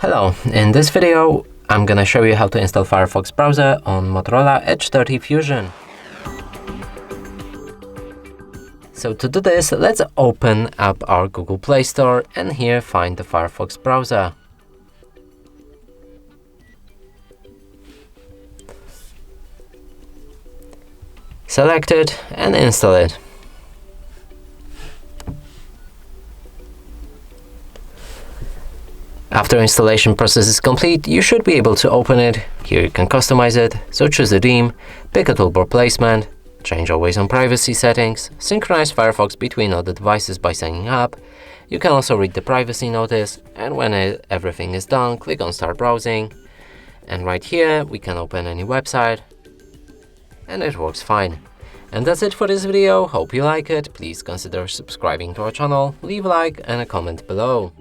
Hello, in this video I'm gonna show you how to install Firefox browser on Motorola Edge 30 Fusion. So to do this, let's open up our Google Play Store and here find the Firefox browser. Select it and install it. After installation process is complete, you should be able to open it. Here you can customize it, so choose a theme, pick a toolbar placement, change always on privacy settings, synchronize Firefox between other devices by signing up. You can also read the privacy notice, and when everything is done, click on Start Browsing. And right here, we can open any website, and it works fine. And that's it for this video. Hope you like it. Please consider subscribing to our channel, leave a like and a comment below.